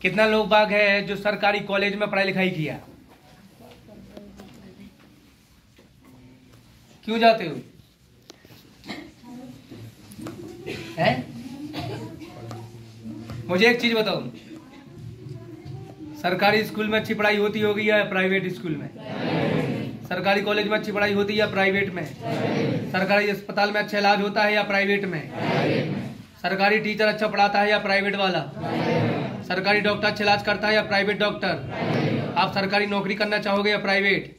कितना लोग बाग है जो सरकारी कॉलेज में पढ़ाई लिखाई किया? क्यों जाते हो? है? मुझे एक चीज बताओ, सरकारी स्कूल में अच्छी पढ़ाई होती होगी या प्राइवेट स्कूल में? सरकारी कॉलेज में अच्छी पढ़ाई होती है या प्राइवेट में? सरकारी अस्पताल में अच्छा इलाज होता है या प्राइवेट में? सरकारी टीचर अच्छा पढ़ाता है या प्राइवेट वाला? सरकारी डॉक्टर अच्छा इलाज करता है या प्राइवेट डॉक्टर? आप सरकारी नौकरी करना चाहोगे या प्राइवेट?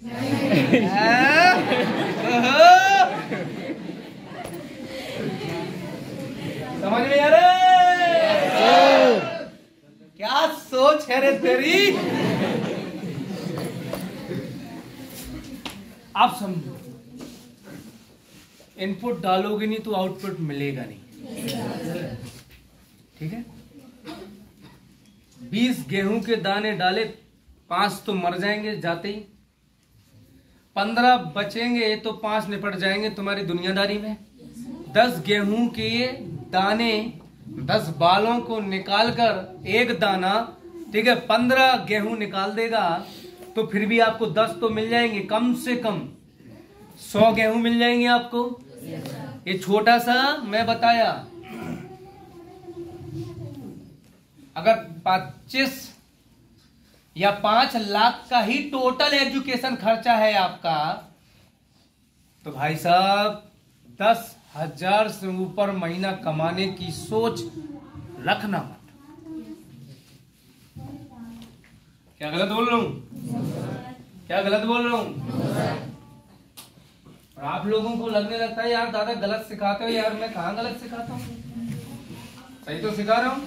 समझ में आ रहा है? क्या सोच है रे तेरी? आप समझो, इनपुट डालोगे नहीं तो आउटपुट मिलेगा नहीं। ठीक है? 20 गेहूं के दाने डाले, 5 तो मर जाएंगे जाते ही, 15 बचेंगे तो 5 निपट जाएंगे तुम्हारी दुनियादारी में। 10 गेहूं के दाने, 10 बालों को निकालकर एक दाना, ठीक है, 15 गेहूं निकाल देगा तो फिर भी आपको 10 तो मिल जाएंगे, कम से कम 100 गेहूं मिल जाएंगे आपको। ये छोटा सा मैं बताया, अगर 25 या 5 लाख का ही टोटल एजुकेशन खर्चा है आपका, तो भाई साहब 10,000 से ऊपर महीना कमाने की सोच रखना मत। क्या गलत बोल रहा हूं? क्या गलत बोल रहा हूं? और आप लोगों को लगने लगता है यार दादा गलत सिखाते हो। यार मैं कहां गलत सिखाता हूं? सही तो सिखा रहा हूं।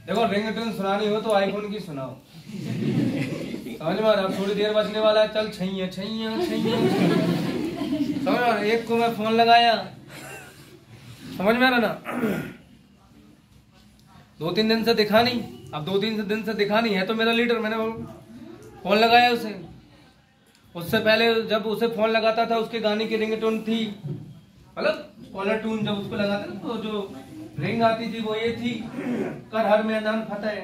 देखो, रिंगटोन सुनानी हो तो आईफोन की सुनाओ। समझ में आ रहा? थोड़ी देर बचने वाला है, चल छैया छैया छैया। समझ में आ रहा? एक को मैं फोन लगाया, समझ में आ रहा ना? 2-3 दिन से दिखा नहीं, अब 2-3 दिन से दिखा नहीं है तो मेरा लीडर, मैंने फोन लगाया उसे। उससे पहले जब उसे फोन लगाता था उसके गाने की रिंगटोन थी, मतलब कॉलर ट्यून जब उसको लगाता तो जो रिंग आती थी वो ये थी, कर हर मैदान फतेह।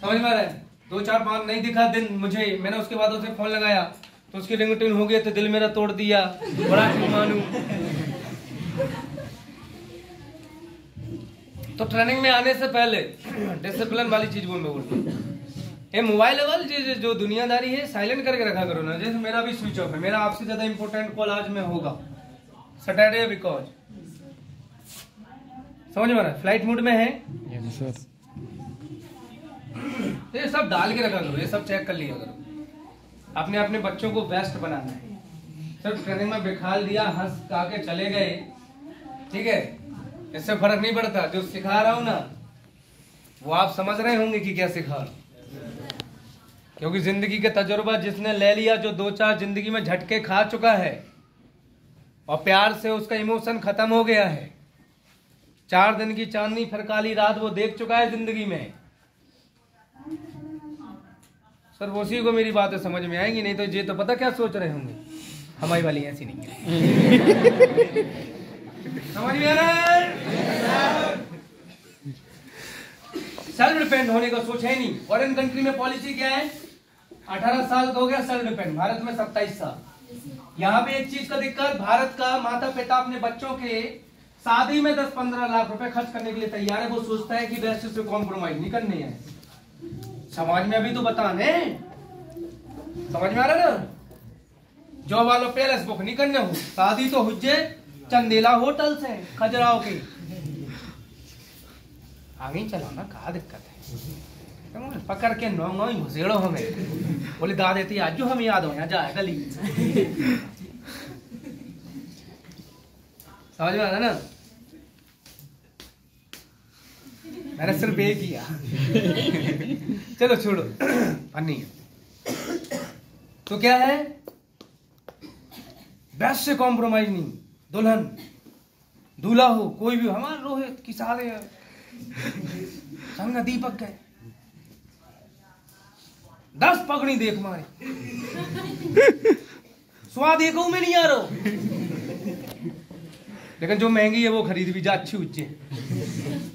समझ में आ रहा है? 2-4-5 नहीं दिखा दिन मुझे, मैंने उसके बाद उसे फोन लगाया तो उसकी रिंगटोन हो गई तो दिल मेरा तोड़ दिया, बड़ा मानू। तो ट्रेनिंग में आने से पहले डिसिप्लिन वाली चीज बोलूं, ये मोबाइल वाली जो दुनियादारी है साइलेंट करके रखा करो ना। जैसे मेरा भी स्विच ऑफ है, मेरा आपसे ज्यादा इंपॉर्टेंट कॉल आज में होगा, सैटरडे बिकॉज। समझ में आ रहा है? फ्लाइट मोड में है। ये सब डाल के रखा करो, ये सब चेक कर लिया करो। अपने अपने बच्चों को बेस्ट बनाना है। सिर्फ ट्रेनिंग में बिखाल दिया, हंस गा के चले गए, ठीक है, इससे फर्क नहीं पड़ता। जो सिखा रहा हूं ना वो आप समझ रहे होंगे कि क्या सिखा रहा हूं, क्योंकि जिंदगी का तजुर्बा जिसने ले लिया, जो 2-4 जिंदगी में झटके खा चुका है और प्यार से उसका इमोशन खत्म हो गया है, 4 दिन की चांदनी फिर काली रात वो देख चुका है जिंदगी में। सर उसी को मेरी बातें समझ में आएंगी, नहीं तो ये तो पता क्या सोच रहे होंगे, हमारी वाली ऐसी नहीं है। समझ में आ रहा है? सेल्फ डिपेंड होने का सोच है नहीं। फॉरेन कंट्री में पॉलिसी क्या है? 18 साल का हो गया सेल्फ डिपेंड, भारत में 27 साल। यहाँ पे एक चीज का दिक्कत, भारत का माता पिता अपने बच्चों के शादी में 10-15 लाख रुपए खर्च करने के लिए तैयार है। वो सोचता है कि वैसे से कॉम्प्रोमाइज नहीं करनी है। समाज में अभी तो बताने, समझ में आ रहा ना? जो वालों पैलेस बुक नहीं करने हो, शादी तो हुज्जे चंदेला होटल से खजुराहो की। आगे चलो ना, कहा दिक्कत है? पकड़ के नौ घुसेड़ो हमें, बोले दा देती आज जो हम याद हो यहाँ जाए गली। समझ में आ रहा ना? मैंने सिर्फ ये किया। चलो छोड़ो, फनी है तो क्या है, बेस्ट से कॉम्प्रोमाइज नहीं। दुल्हन दूल्हा हो कोई भी, हमारे रोहित की सारे संग दीपक गए 10 पगड़ी देख मारे, स्वाद एक में नहीं आ रहा। लेकिन जो महंगी है वो खरीद भी जा, अच्छी उच्ची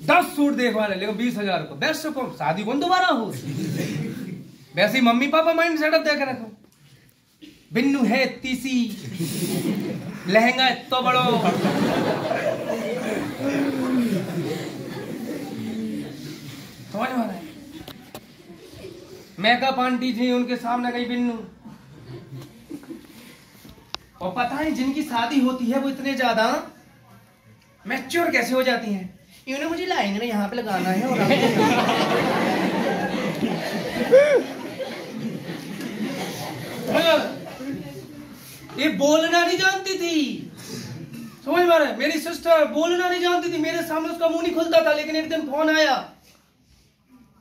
10 सूट देखवा ले, लेकिन 20,000 को बेस्ट कौन शादी कौन दोबारा हो। वैसे ही मम्मी पापा माइंड सेटअप देख रखो, बिन्नू है तीसी, लहंगा तो बड़ो, समझ में आ रहा है। मेकअप आंटी थी, उनके सामने गई बिन्नू। और पता है जिनकी शादी होती है वो इतने ज्यादा मैच्योर कैसे हो जाती हैं। इन्होंने मुझे लाइन में यहाँ पे लगाना है और ये बोलना नहीं जानती थी, समझ में आ रहा है। मेरी सिस्टर बोलना नहीं जानती थी, मेरे सामने उसका मुंह नहीं खुलता था। लेकिन एक दिन फोन आया,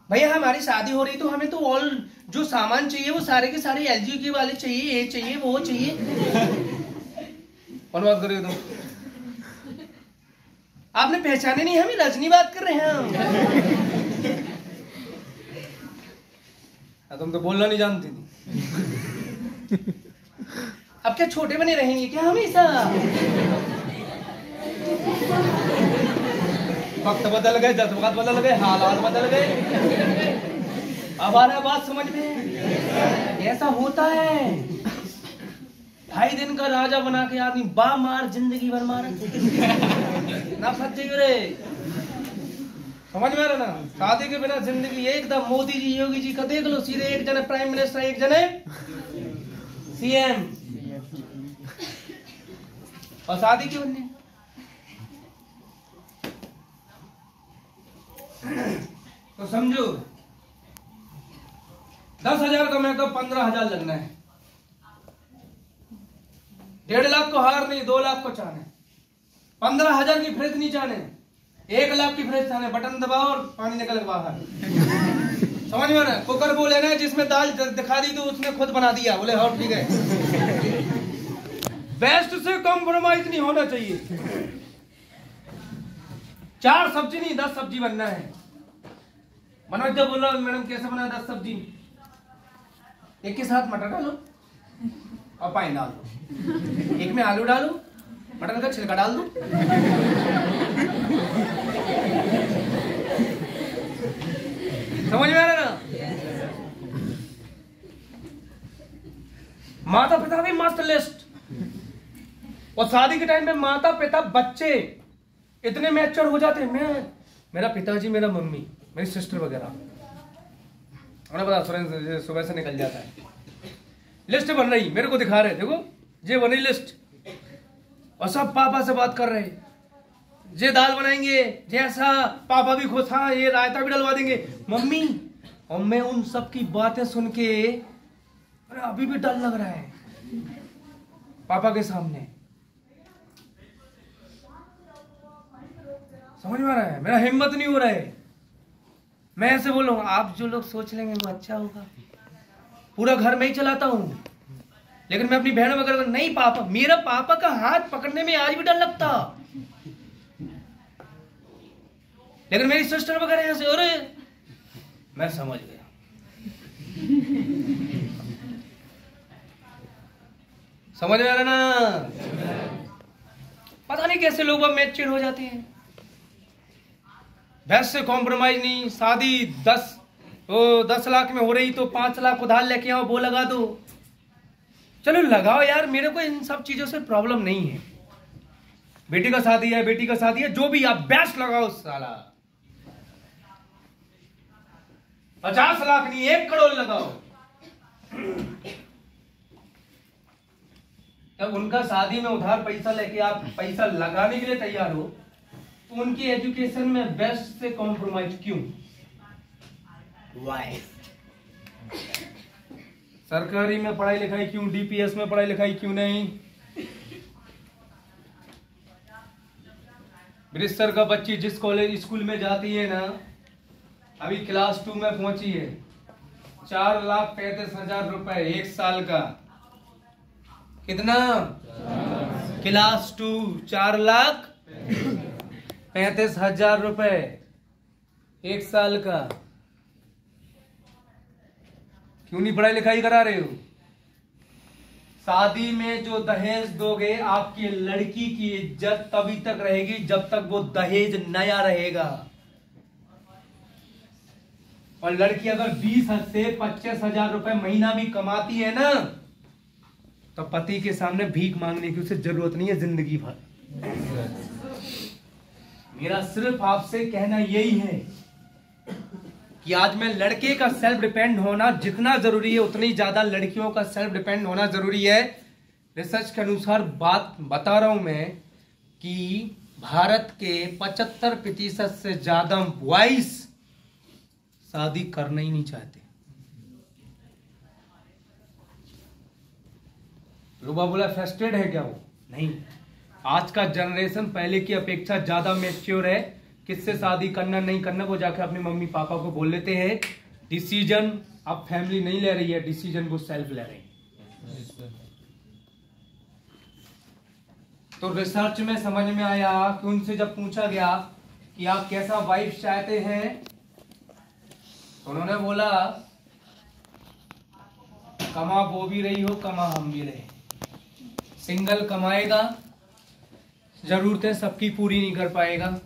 भैया हमारी शादी हो रही तो हमें तो ऑल जो सामान चाहिए वो सारे के सारे एलजी के वाले चाहिए, ये चाहिए वो चाहिए। कौन बात कर रहे हो तुम? आपने पहचाने नहीं, हमें रजनी बात कर रहे हैं हम। तुम तो बोलना नहीं जानती थी। अब क्या छोटे बने रहेंगे क्या हमेशा? वक्त बदल गए, जज्बात बदल गए, हालात बदल गए। अब आ रहा बात समझ में? ऐसा होता है। 2.5 दिन का राजा बना के आदमी बा मार जिंदगी भर मार ना फंसे रे, समझ में आ रहा ना। शादी के बिना जिंदगी एकदम मोदी जी योगी जी का देख लो, सीधे एक जने प्राइम मिनिस्टर, एक जने सीएम, और शादी क्यों नहीं? तो समझो 10,000 का मेकअप 15,000 लगना है। 1.5 लाख को हार नहीं, 2 लाख को चाहने, 15,000 की फ्रिज नहीं चाहने, 1 लाख की फ्रिज चाहने। बटन दबाओ और पानी निकल बाहर। समझ में आ रहा है। कुकर बोले ना जिसमें दाल दिखा दी तो उसने खुद बना दिया, बोले हाँ ठीक है। बेस्ट से कॉम्प्रोमाइज नहीं होना चाहिए। 4 सब्जी नहीं 10 सब्जी बनना है। मनोज जब बोल रहा मैडम कैसे बना 10 सब्जी, एक के साथ मटर डालो और पानी डाल दो, एक में आलू डालो, मटर का छिलका डाल दो। समझ में आ रहा ना। माता पिता भी मस्त लिस्ट। और शादी के टाइम पे माता पिता बच्चे इतने मैच्योर हो जाते हैं। मेरा पिताजी, मेरा मम्मी, मेरी सिस्टर वगैरह, उन्हें पता सुबह से निकल जाता है। लिस्ट बन रही, मेरे को दिखा रहे, देखो ये बनी लिस्ट। और सब पापा से बात कर रहे, ये दाल बनाएंगे जैसा, पापा भी खुश, हाँ ये रायता भी डलवा देंगे मम्मी। और मैं उन सब की बातें सुन के अरे अभी भी डर लग रहा है पापा के सामने। समझ में आ रहा है। मेरा हिम्मत नहीं हो रहा है। मैं ऐसे बोलूंगा, आप जो लोग सोच लेंगे वो अच्छा होगा, पूरा घर में ही चलाता हूं। लेकिन मैं अपनी बहन वगैरह नहीं, पापा, मेरा पापा का हाथ पकड़ने में आज भी डर लगता। लेकिन मेरी सिस्टर वगैरह ऐसे, अरे मैं समझ गया। समझ में आ रहा ना। पता नहीं कैसे लोग मैच्योर हो जाते हैं। भैंस से कॉम्प्रोमाइज नहीं। शादी 10 लाख में हो रही तो 5 लाख उधार लेके आओ, वो लगा दो। चलो लगाओ यार, मेरे को इन सब चीजों से प्रॉब्लम नहीं है। बेटी का शादी है, बेटी का शादी है, जो भी आप बेस्ट लगाओ साला। 50 लाख नहीं 1 करोड़ लगाओ। जब उनका शादी में उधार पैसा लेके आप पैसा लगाने के लिए तैयार हो तो उनकी एजुकेशन में बेस्ट से कॉम्प्रोमाइज क्यों? वाई? सरकारी में पढ़ाई लिखाई क्यों? डीपीएस में पढ़ाई लिखाई क्यों नहीं? बृहस्पति का बच्ची जिस कॉलेज स्कूल में जाती है ना, अभी क्लास 2 में पहुंची है, 4,35,000 रुपए 1 साल का। कितना? क्लास 2 4,35,000 रुपए 1 साल का। क्यों नहीं पढ़ाई लिखाई करा रहे हो? शादी में जो दहेज दोगे, आपकी लड़की की इज्जत तभी तक रहेगी जब तक वो दहेज नया रहेगा। और लड़की अगर 20 से 25,000 रुपए महीना भी कमाती है ना, तो पति के सामने भीख मांगने की उसे जरूरत नहीं है जिंदगी भर। मेरा सिर्फ आपसे कहना यही है कि आज में लड़के का सेल्फ डिपेंड होना जितना जरूरी है, उतनी ज्यादा लड़कियों का सेल्फ डिपेंड होना जरूरी है। रिसर्च के अनुसार बात बता रहा हूं मैं कि भारत के 75% से ज्यादा बॉयज शादी करना ही नहीं चाहते। लोग बोला फ्रस्ट्रेट है क्या? वो नहीं, आज का जनरेशन पहले की अपेक्षा ज्यादा मैच्योर है। किससे शादी करना नहीं करना वो जाकर अपने मम्मी पापा को बोल लेते हैं। डिसीजन अब फैमिली नहीं ले रही है, डिसीजन वो सेल्फ ले रही है। तो रिसर्च में समझ में आया कि उनसे जब पूछा गया कि आप कैसा वाइफ चाहते हैं, तो उन्होंने बोला कमा वो भी रही हो, कमा हम भी रहे। सिंगल कमाएगा, जरूरतें सबकी पूरी नहीं कर पाएगा।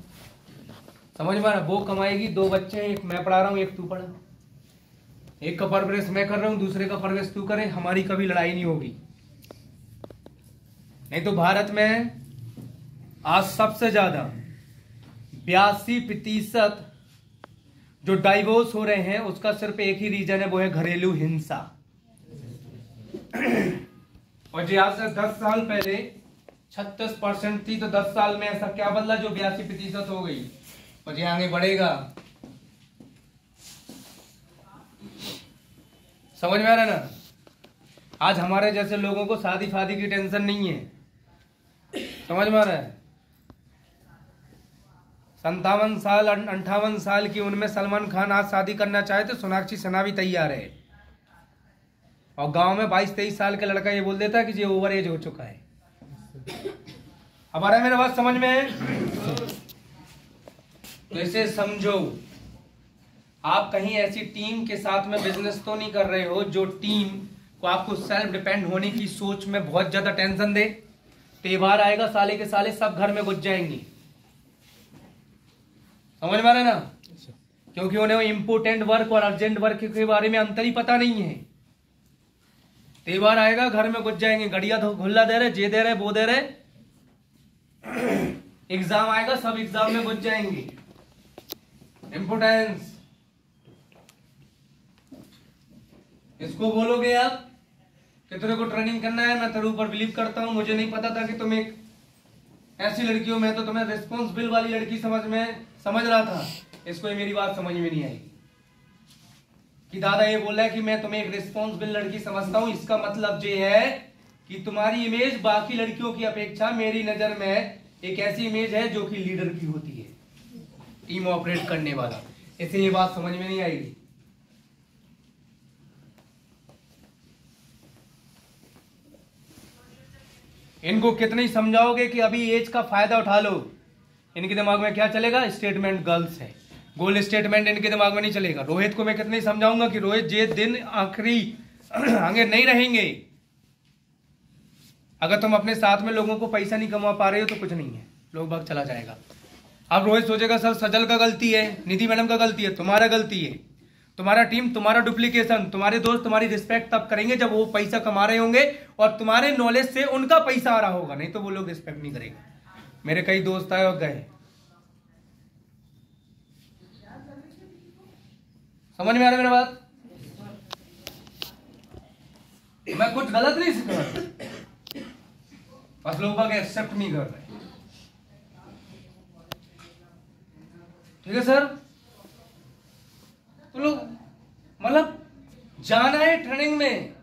समझ में आ रहा? वो कमाएगी, 2 बच्चे हैं, एक मैं पढ़ा रहा हूं, एक तू पढ़ा। एक का परवरिश मैं कर रहा हूं, दूसरे का परवरिश तू करे, हमारी कभी लड़ाई नहीं होगी। नहीं तो भारत में आज सबसे ज्यादा 82% जो डाइवोर्स हो रहे हैं उसका सिर्फ एक ही रीजन है, वो है घरेलू हिंसा। और जी आज से 10 साल पहले 36% थी, तो 10 साल में ऐसा क्या बदला जो 82% हो गई? और ये आगे बढ़ेगा। समझ में आ रहा है ना? आज हमारे जैसे लोगों को शादी फादी की टेंशन नहीं है। समझ में आ रहा है? 57 साल 58 साल की उनमें सलमान खान आज शादी करना चाहे तो सोनाक्षी सिन्हा भी तैयार है। और गांव में 22-23 साल का लड़का ये बोल देता है कि ये ओवर एज हो चुका है। अब आ रहा है मेरा बात समझ में? तो इसे समझो, आप कहीं ऐसी टीम के साथ में बिजनेस तो नहीं कर रहे हो जो टीम को आपको सेल्फ डिपेंड होने की सोच में बहुत ज्यादा टेंशन दे। त्योहार आएगा, साले के साले सब घर में घुस जाएंगे। समझ में आ रहा है ना? क्योंकि उन्हें इंपोर्टेंट वर्क और अर्जेंट वर्क के बारे में अंतर ही पता नहीं है। त्योहार आएगा, घर में घुस जाएंगे, गड़िया खुल्ला दे रहे, जे दे रहे, वो दे रहे। एग्जाम आएगा, सब एग्जाम में घुस जाएंगे। इंपोर्टेंस इसको बोलोगे आप कि तेरे को ट्रेनिंग करना है, मैं तेरे ऊपर बिलीव करता हूं, मुझे नहीं पता था कि तुम एक ऐसी लड़की हो, मैं तो तुम्हें रिस्पॉन्सिबल वाली लड़की समझ रहा था। इसको मेरी बात समझ में नहीं आई कि दादा ये बोल रहा है कि मैं तुम्हें एक रिस्पॉन्सिबल लड़की समझता हूं। इसका मतलब ये है कि तुम्हारी इमेज बाकी लड़कियों की अपेक्षा मेरी नजर में एक ऐसी इमेज है जो कि लीडर की होती है, टीम ऑपरेट करने वाला। इसे ये बात समझ में नहीं आएगी। इनको कितने ही समझाओगे कि अभी एज का फायदा उठा लो, इनके दिमाग में क्या चलेगा? स्टेटमेंट गर्ल्स है, गोल स्टेटमेंट इनके दिमाग में नहीं चलेगा। रोहित को मैं कितने ही समझाऊंगा कि रोहित ये दिन आखिरी आगे नहीं रहेंगे। अगर तुम अपने साथ में लोगों को पैसा नहीं कमा पा रहे हो तो कुछ नहीं है, लोग भाग चला जाएगा। अब रोहित सोचेगा सर सजल का गलती है, निधि मैडम का गलती है, तुम्हारा गलती है, तुम्हारा टीम, तुम्हारा डुप्लीकेशन, तुम्हारे दोस्त तुम्हारी रिस्पेक्ट तब करेंगे जब वो पैसा कमा रहे होंगे और तुम्हारे नॉलेज से उनका पैसा आ रहा होगा, नहीं तो वो लोग रिस्पेक्ट नहीं करेंगे। मेरे कई दोस्त आए और गए। समझ में आ रहा है मेरा बात? मैं कुछ गलत नहीं सिखा रहा, बस लोग बाग एक्सेप्ट नहीं कर रहे। ठीक है सर? तो लोग मतलब जाना है ट्रेनिंग में,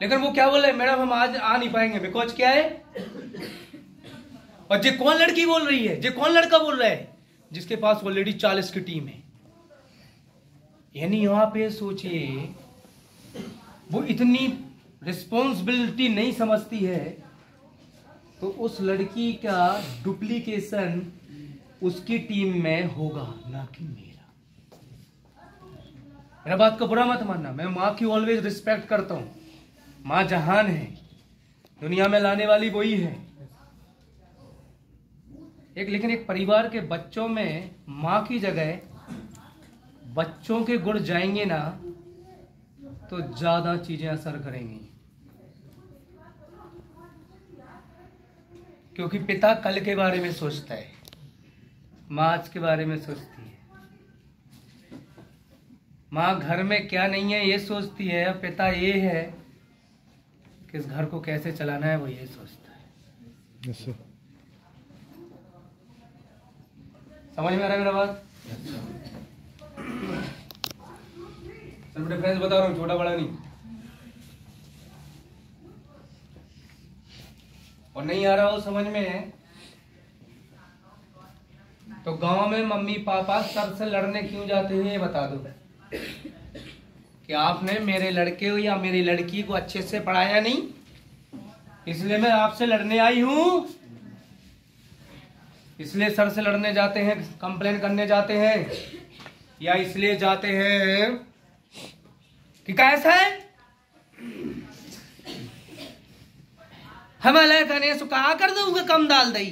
लेकिन वो क्या बोल रहे हैं, मैडम हम आज आ नहीं पाएंगे। बिकॉज क्या है? और ये कौन लड़की बोल रही है, ये कौन लड़का बोल रहा है? जिसके पास ऑलरेडी 40 की टीम है। यानी यहां पे सोचिए, वो इतनी रिस्पॉन्सिबिलिटी नहीं समझती है, तो उस लड़की का डुप्लीकेशन उसकी टीम में होगा, ना कि मेरा। मेरा बात का बुरा मत मानना, मैं माँ की ऑलवेज रिस्पेक्ट करता हूं। माँ जहान है, दुनिया में लाने वाली वही है। लेकिन एक परिवार के बच्चों में माँ की जगह बच्चों के गुण जाएंगे ना तो ज्यादा चीजें असर करेंगी, क्योंकि पिता कल के बारे में सोचता है, माँ आज के बारे में सोचती है। माँ घर में क्या नहीं है ये सोचती है, पिता ये है कि इस घर को कैसे चलाना है वो ये सोचता है। yes, समझ में आ रहा है मेरा बात? सब डिफरेंस बता रहा हूँ, छोटा बड़ा नहीं। और नहीं आ रहा हो समझ में तो गांव में मम्मी पापा सर से लड़ने क्यों जाते हैं ये बता दो कि आपने मेरे लड़के या मेरी लड़की को अच्छे से पढ़ाया नहीं, इसलिए मैं आपसे लड़ने आई हूं। इसलिए सर से लड़ने जाते हैं, कंप्लेन करने जाते हैं, या इसलिए जाते हैं कि कैसा है हमारे खाने सुखा कर दूंगा कम दाल दही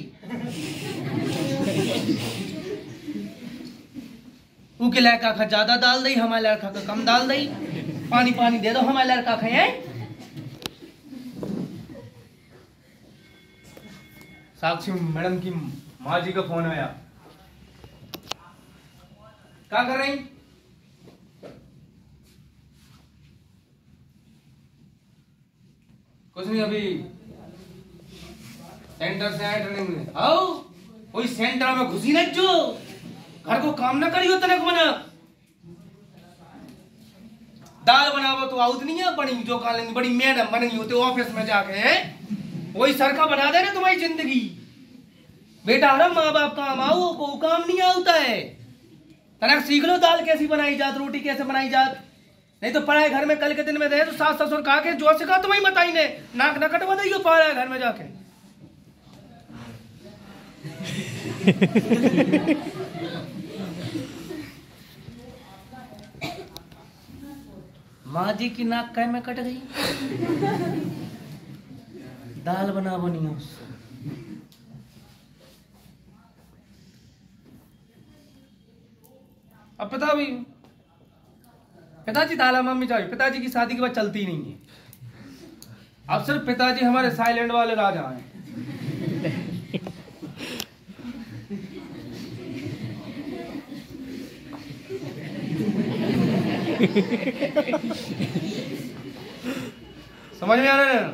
उनके लड़का खा ज्यादा दाल दही, हमारे लड़का का कम दाल दही, पानी पानी दे दो हमारे लड़का खाए। साक्षी मैडम की माँ जी का फोन आया, क्या कर रही? कुछ नहीं, अभी सेंटर से आए ट्रेनिंग में। आओ कोई सेंटर में घुसी न जो घर को काम ना करियो तनक बना दाल बनावो तो आउत नहीं है बनी जो कालेंगी बड़ी मैडम बनी होते ऑफिस में जाके है वही सरका बना दे ना तुम्हारी जिंदगी। बेटा अरे माँ बाप काम आओ को काम नहीं आता है, तनक सीख लो दाल कैसी बनाई जात, रोटी कैसे बनाई जात। नहीं तो पढ़ाई घर में कल के दिन में रहे तो सास ससुर कहा के जो सिखा तुम्हें बताई ने नाक न कटवा दो पढ़ा घर में जाके। माँ जी की नाक कै में कट गई, दाल बना बनी उससे। अब पता भी पिताजी दाला मम्मी चाहिए, पिताजी की शादी के बाद चलती नहीं है। अब सिर्फ पिताजी हमारे साइलेंट वाले राजा हैं। समझ में आ रहा है?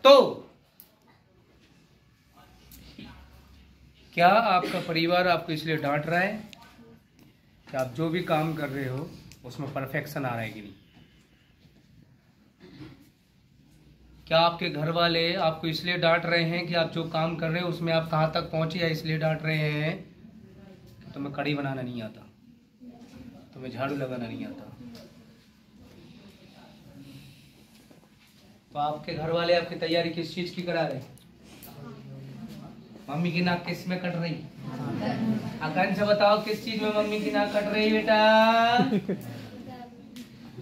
तो क्या आपका परिवार आपको इसलिए डांट रहा है कि आप जो भी काम कर रहे हो उसमें परफेक्शन आ रहा है कि नहीं? क्या आपके घर वाले आपको इसलिए डांट रहे हैं कि आप जो काम कर रहे हो उसमें आप कहाँ तक पहुंचे, या इसलिए डांट रहे हैं कि तुम्हें कढ़ी बनाना नहीं आता, तुम्हें झाड़ू लगाना नहीं आता? तो आपके घर वाले आपकी तैयारी किस चीज की करा रहे? मम्मी की नाक किस में कट रही? अकन से बताओ किस चीज में मम्मी की नाक कट रही बेटा?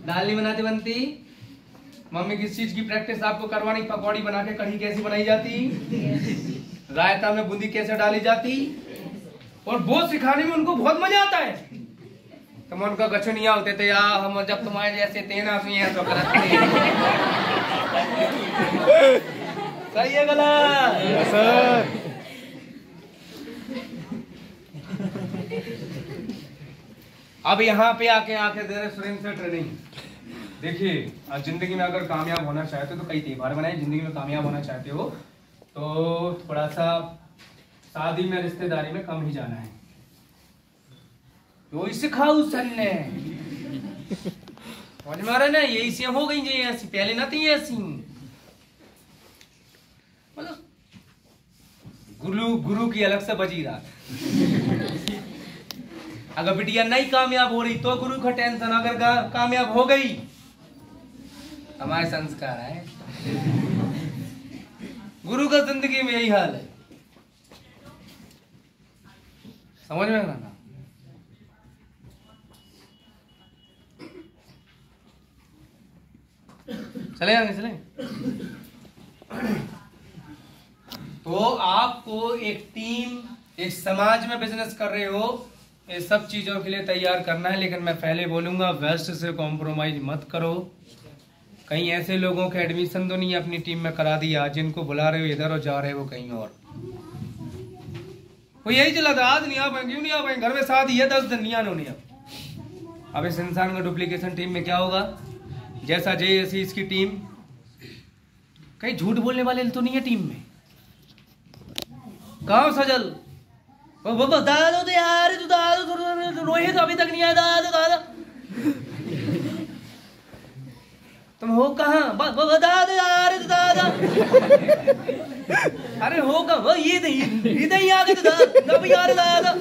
दाल नहीं बनाती बनती? मम्मी किस चीज की प्रैक्टिस आपको करवानी? पकौड़ी बना के कढ़ी कैसी बनाई जाती, रायता में बूंदी कैसे डाली जाती, और वो सिखाने में उनको बहुत मजा आता है। तो मैं उनका गच्छ नहीं होते थे या हम जब तुम्हारे जैसे तेना सुई तो करते। सही है गलत? सर अब यहाँ पे आके दे रहे सुरेंद्र से ट्रेनिंग। देखिए आज जिंदगी में अगर कामयाब होना चाहते हो तो कई त्योहार बनाए। जिंदगी में कामयाब होना चाहते हो तो थोड़ा सा शादी में रिश्तेदारी में कम ही जाना है। तो सिखाऊ सन ने समझ में आ रहा है ना? यही से हो गई जी ऐसी, पहले ना थी ऐसी। मतलब गुरु की अलग से बजी रात। अगर बिटिया नहीं कामयाब हो रही तो गुरु का टेंशन, अगर कामयाब हो गई हमारे संस्कार है। गुरु का जिंदगी में यही हाल है। समझ में ना? चले आगे चले। तो आपको एक टीम, एक समाज में बिजनेस कर रहे हो, ये सब चीजों के लिए तैयार करना है। लेकिन मैं पहले बोलूंगा वेस्ट से कॉम्प्रोमाइज मत करो। कहीं ऐसे लोगों के एडमिशन तो नहीं अपनी टीम में करा दिया जिनको बुला रहे हो इधर और जा रहे हो कहीं और। वो यही चला था, आज नहीं आ पाएंगे, क्यों नहीं आ पाएंगे, घर में शादी है 10 दिन नहीं आने नहीं। अब इस इंसान का डुप्लीकेशन टीम में क्या होगा? जैसा जे ऐसी इसकी टीम। कहीं झूठ बोलने वाले तो नहीं है टीम में? कहाँ सजल? वो बता दो तो यार, तू दादा रोहित अभी तक नहीं आया, दादा तुम हो कहाँ? बता दो यार दादा। अरे हो कहाँ? ये नहीं आ गए तो दादा यार दादा।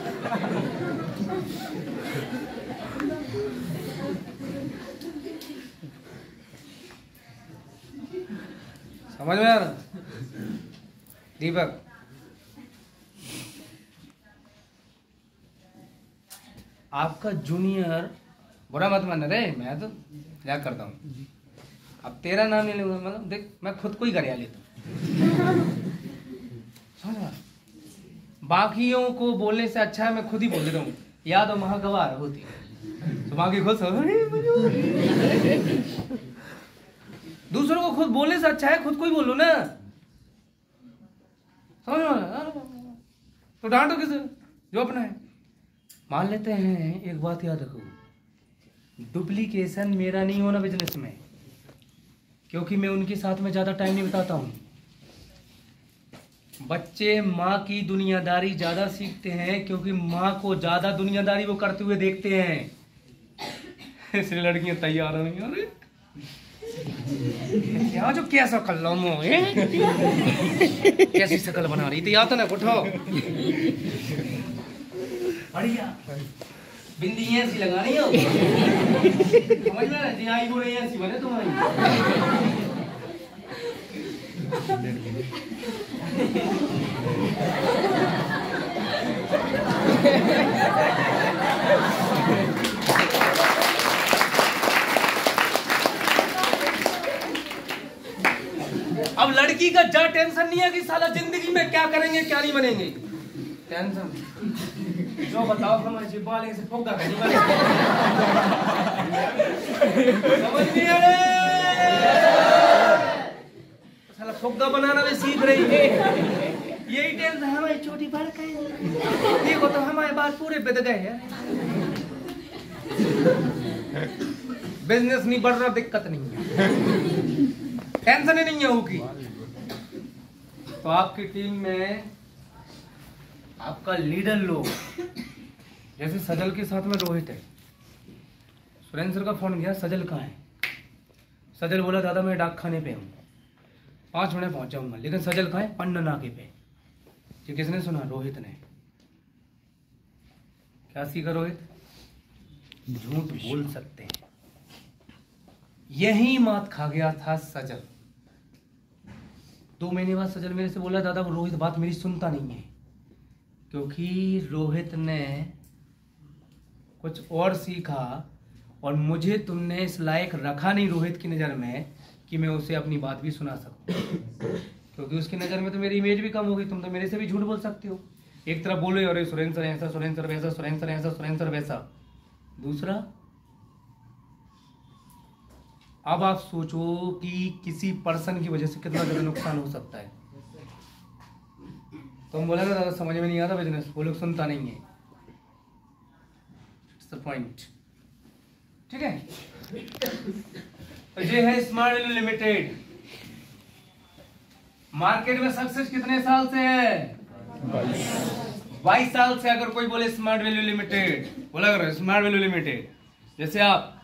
समझ में आ रहा? दीपक आपका जूनियर, बुरा मत मानना रे, मैं तो मजाक करता हूँ। अब तेरा नाम नहीं लूंगा, मतलब देख मैं खुद को ही कर लेता हूँ। बाकियों को बोलने से अच्छा है मैं खुद ही बोल देता हूँ। याद हो महागवार होती तो बाकी खुश हो। दूसरों को खुद बोलने से अच्छा है खुद को ही बोलो ना। समझ में? तो डांटो किसे जो अपना है। मान लेते हैं, एक बात याद रखो, डुप्लीकेशन मेरा नहीं होना बिजनेस में, क्योंकि मैं उनके साथ में ज्यादा टाइम नहीं बिताता हूँ। बच्चे माँ की दुनियादारी ज्यादा सीखते हैं क्योंकि माँ को ज्यादा दुनियादारी वो करते हुए देखते हैं। इसलिए लड़कियां तैयार नहीं हो रही। क्या जो कैसा कल्लमो है, कैसी शक्ल बना रही थी, आता ना उठो बढ़िया बिंदी ऐसी लगा रही हो। समझ में जी? आई बोले ऐसी बने तुम्हारी। अब लड़की का जा टेंशन नहीं है कि साला जिंदगी में क्या करेंगे क्या नहीं बनेंगे। टेंशन जो बताओ हमारे जिब्बाले से फोगा नहीं बने। समझ नहीं आ रहे? साला फोगा बनाना भी सीख रही है। यही टेंशन हमारी छोटी बढ़ गई। देखो तो हमारे बाल पूरे बिद गए हैं। बिजनेस नहीं बढ़ रहा, दिक्कत नहीं है, टेंशन ही नहीं है होगी। तो आपकी टीम में आपका लीडर लोग, जैसे सजल के साथ में रोहित है। सुरेंद्र सर का फोन गया, सजल कहाँ है? सजल बोला दादा मैं डाक खाने पे हूँ, 5 मिनट पहुंच जाऊंगा। लेकिन सजल कहाँ है? पन्ना नाके पे। ये किसने सुना? रोहित ने। क्या सीखा रोहित? झूठ बोल सकते हैं। यही मात खा गया था सजल। 2 महीने बाद सजल मेरे से बोला दादा वो रोहित बात मेरी सुनता नहीं है, क्योंकि रोहित ने कुछ और सीखा और मुझे तुमने इस लायक रखा नहीं रोहित की नज़र में कि मैं उसे अपनी बात भी सुना सकूं। क्योंकि उसकी नज़र में तो मेरी इमेज भी कम होगी। तुम तो मेरे से भी झूठ बोल सकते हो। एक तरफ बोलो अरे सुरेंद्र सर ऐसा, सुरेंद्र सर वैसा, सुरेंद्र सर ऐसा, सुरेंद्र सर वैसा। दूसरा, अब आप सोचो कि किसी पर्सन की वजह से कितना ज़्यादा नुकसान हो सकता है। तुम बोला ना दादा समझ में नहीं आता बिजनेस, वो लोग सुनता नहीं है। It's the point. ठीक है? तो ये है स्मार्ट वैल्यू लिमिटेड। मार्केट में सक्सेस कितने साल से है? 22 साल से। अगर कोई बोले स्मार्ट वैल्यू लिमिटेड, बोला करो स्मार्ट वैल्यू लिमिटेड। जैसे आप